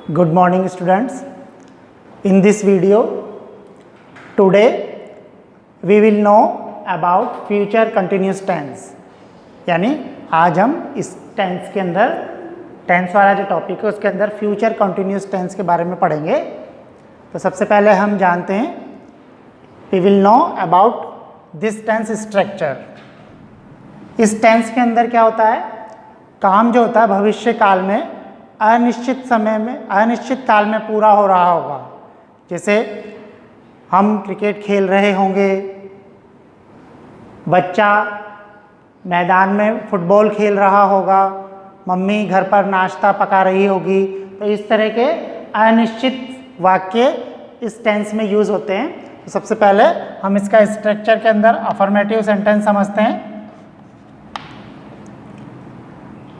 Good morning students. In this video today we will know about future continuous tense. यानी आज हम इस tense के अंदर टेंस वाला जो टॉपिक है उसके अंदर फ्यूचर कंटिन्यूस टेंस के बारे में पढ़ेंगे। तो सबसे पहले हम जानते हैं we will know about this tense structure. इस टेंस के अंदर क्या होता है, काम जो होता है भविष्य काल में अनिश्चित समय में अनिश्चित काल में पूरा हो रहा होगा। जैसे हम क्रिकेट खेल रहे होंगे, बच्चा मैदान में फुटबॉल खेल रहा होगा, मम्मी घर पर नाश्ता पका रही होगी। तो इस तरह के अनिश्चित वाक्य इस टेंस में यूज़ होते हैं। तो सबसे पहले हम इसका स्ट्रक्चर के अंदर अफर्मेटिव सेंटेंस समझते हैं।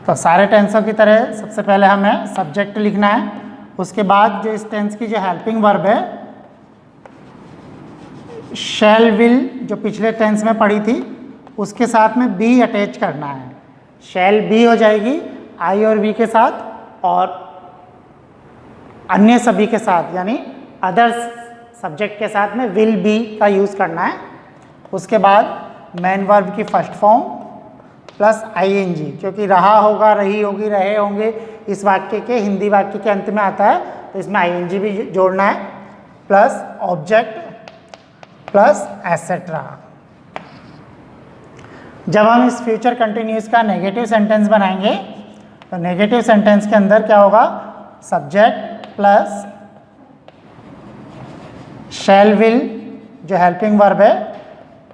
तो सारे टेंसों की तरह सबसे पहले हमें सब्जेक्ट लिखना है, उसके बाद जो इस टेंस की जो हेल्पिंग वर्ब है शैल विल जो पिछले टेंस में पढ़ी थी उसके साथ में बी अटैच करना है। शैल बी हो जाएगी आई और वी के साथ, और अन्य सभी के साथ यानी अदर्स सब्जेक्ट के साथ में विल बी का यूज़ करना है। उसके बाद मेन वर्ब की फर्स्ट फॉर्म प्लस आईएनजी, क्योंकि रहा होगा, रही होगी, रहे होंगे इस वाक्य के हिंदी वाक्य के अंत में आता है, तो इसमें आईएनजी भी जोड़ना है, प्लस ऑब्जेक्ट प्लस एसेट्रा। जब हम इस फ्यूचर कंटिन्यूस का नेगेटिव सेंटेंस बनाएंगे तो नेगेटिव सेंटेंस के अंदर क्या होगा, सब्जेक्ट प्लस शैल विल जो हेल्पिंग वर्ब है,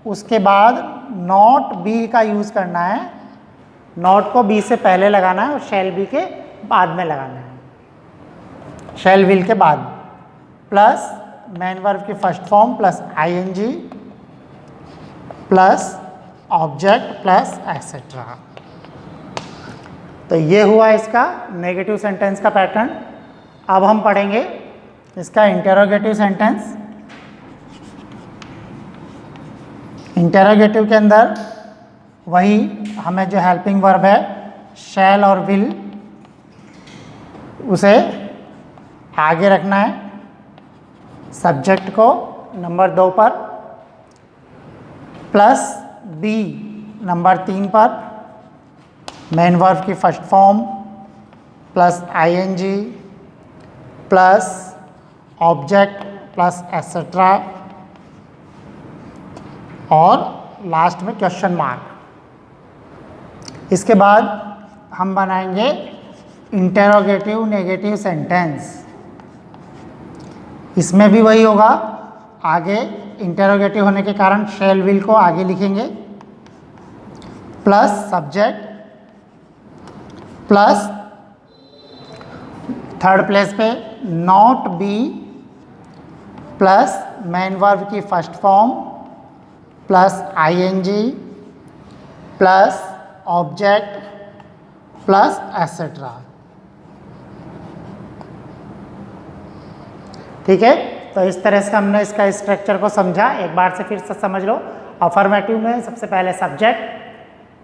उसके बाद नॉट बी का यूज़ करना है। नॉट को बी से पहले लगाना है और शैल बी के बाद में लगाना है, शैल विल के बाद, प्लस मेन वर्ब की first form plus ING plus object plus etcetera. तो ये हुआ इसका नेगेटिव सेंटेंस का पैटर्न। अब हम पढ़ेंगे इसका इंटेरोगेटिव सेंटेंस। इंटेरोगेटिव के अंदर वही हमें जो हेल्पिंग वर्ब है शैल और विल उसे आगे रखना है, सब्जेक्ट को नंबर 2 पर, प्लस बी नंबर 3 पर, मेन वर्ब की first form plus ING plus object plus etcetera, और लास्ट में क्वेश्चन मार्क। इसके बाद हम बनाएंगे इंटेरोगेटिव नेगेटिव सेंटेंस। इसमें भी वही होगा, आगे इंटेरोगेटिव होने के कारण शैल विल को आगे लिखेंगे, plus subject plus third place पे not be plus main verb की first form plus ING plus object plus etcetera. ठीक है, तो इस तरह से हमने इसका स्ट्रक्चर को समझा। एक बार से फिर से समझ लो। अफर्मेटिव में सबसे पहले सब्जेक्ट,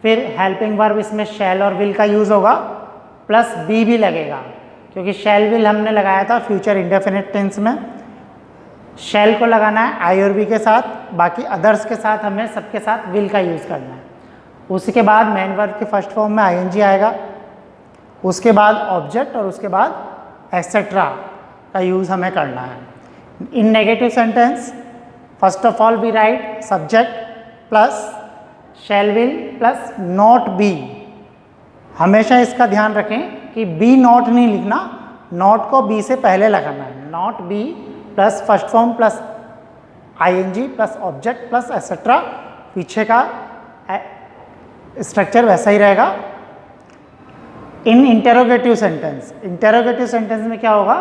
फिर हेल्पिंग वर्ब इसमें शैल और विल का यूज़ होगा, प्लस बी भी लगेगा क्योंकि शैल विल हमने लगाया था फ्यूचर इंडेफिनिट टेंस में। शैल को लगाना है आई और बी के साथ, बाकी अदर्स के साथ हमें सबके साथ विल का यूज़ करना है। उसके बाद मेन वर्ब के फर्स्ट फॉर्म में आईएनजी आएगा, उसके बाद ऑब्जेक्ट और उसके बाद एसेट्रा का यूज़ हमें करना है। In negative sentence first of all we write subject plus shall will plus not be. हमेशा इसका ध्यान रखें कि बी नॉट नहीं लिखना, नॉट को बी से पहले लगाना है। Not be plus first form plus ING plus object plus etcetera, पीछे का स्ट्रक्चर वैसा ही रहेगा। इन इंटेरोगेटिव सेंटेंस में क्या होगा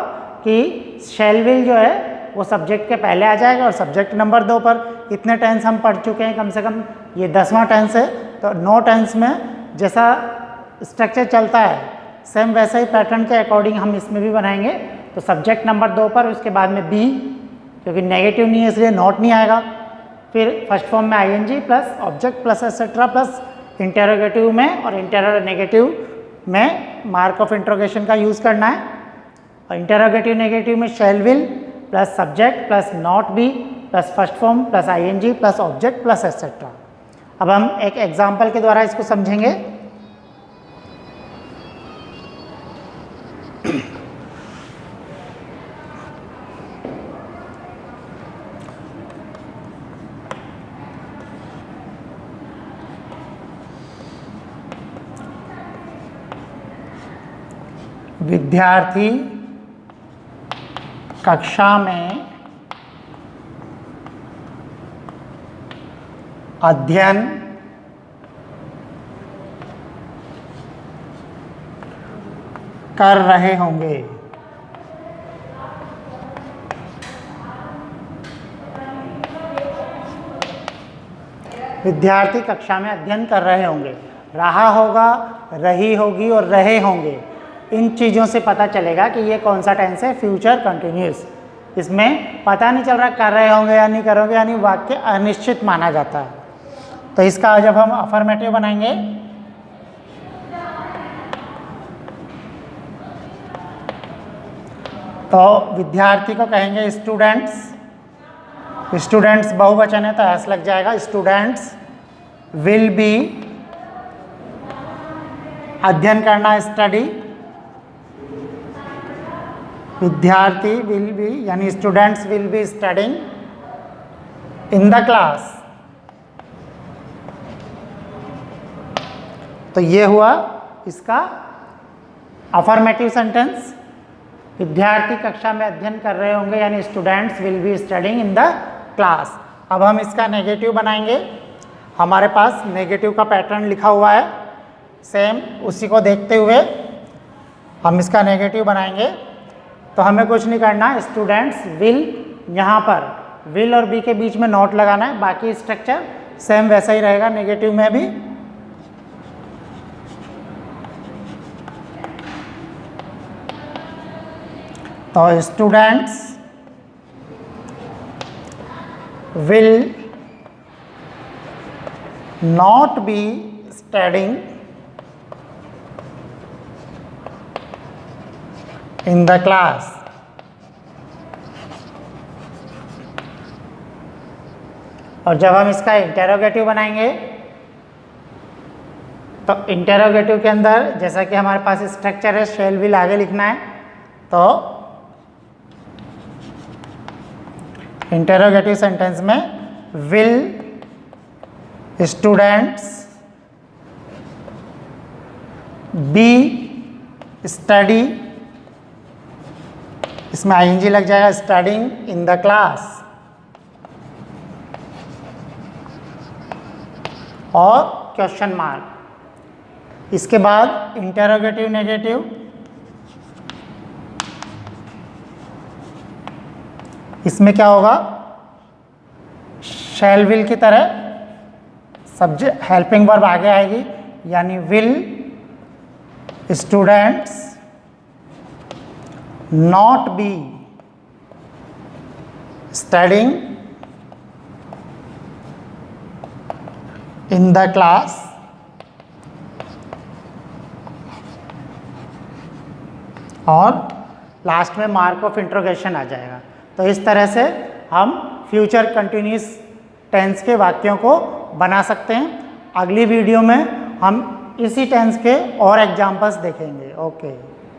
कि शैल विल जो है वो सब्जेक्ट के पहले आ जाएगा और सब्जेक्ट नंबर 2 पर। इतने टेंस हम पढ़ चुके हैं, कम से कम ये 10वां टेंस है। तो 9 टेंस में जैसा स्ट्रक्चर चलता है सेम वैसा ही पैटर्न के अकॉर्डिंग हम इसमें भी बनाएंगे। तो सब्जेक्ट नंबर 2 पर, उसके बाद में बी, क्योंकि नेगेटिव नहीं है इसलिए नॉट नहीं आएगा, फिर फर्स्ट फॉर्म में ING plus object plus etcetera, plus interrogative में और नेगेटिव में मार्क ऑफ इंट्रोगेशन का यूज़ करना है। और इंटरोगेटिव नेगेटिव में shall will plus subject plus not be plus first form plus ING plus object plus etcetera. अब हम एक एग्जाम्पल के द्वारा इसको समझेंगे। विद्यार्थी कक्षा में अध्ययन कर रहे होंगे। विद्यार्थी कक्षा में अध्ययन कर रहे होंगे, रहा होगा, रही होगी और रहे होंगे, इन चीज़ों से पता चलेगा कि ये कौन सा टेंस है, फ्यूचर कंटिन्यूस। इसमें पता नहीं चल रहा कर रहे होंगे या नहीं करोगे, यानी वाक्य अनिश्चित माना जाता है। तो इसका जब हम अफर्मेटिव बनाएंगे तो विद्यार्थी को कहेंगे स्टूडेंट्स। स्टूडेंट्स बहुवचन है तो एस लग जाएगा। स्टूडेंट्स विल बी, अध्ययन करना स्टडी, विद्यार्थी विल बी यानी students will be studying in the class. तो ये हुआ इसका अफर्मेटिव सेंटेंस। विद्यार्थी कक्षा में अध्ययन कर रहे होंगे यानी students will be studying in the class. अब हम इसका नेगेटिव बनाएंगे। हमारे पास नेगेटिव का पैटर्न लिखा हुआ है, सेम उसी को देखते हुए हम इसका नेगेटिव बनाएंगे। तो हमें कुछ नहीं करना, स्टूडेंट्स विल, यहाँ पर विल और बी के बीच में नोट लगाना है, बाकी स्ट्रक्चर सेम वैसा ही रहेगा नेगेटिव में भी। तो students will not be studying in the class. और जब हम इसका इंटेरोगेटिव बनाएंगे तो इंटेरोगेटिव के अंदर जैसा कि हमारे पास स्ट्रक्चर है, शैल विल आगे लिखना है। तो इंटेरोगेटिव सेंटेंस में विल स्टूडेंट्स बी स्टडी, इसमें आईएनजी लग जाएगा, स्टडिंग इन द क्लास। और क्वेश्चन मार्क। इसके बाद इंटेरोगेटिव नेगेटिव, इसमें क्या होगा, शैल विल की तरह सब्जेक्ट हेल्पिंग वर्ब आगे आएगी, यानी will students not be studying in the class. और लास्ट में मार्क ऑफ इंट्रोगेशन आ जाएगा। तो इस तरह से हम फ्यूचर कंटिन्यूस टेंस के वाक्यों को बना सकते हैं। अगली वीडियो में हम इसी टेंस के और एग्जाम्पल्स देखेंगे। ओके।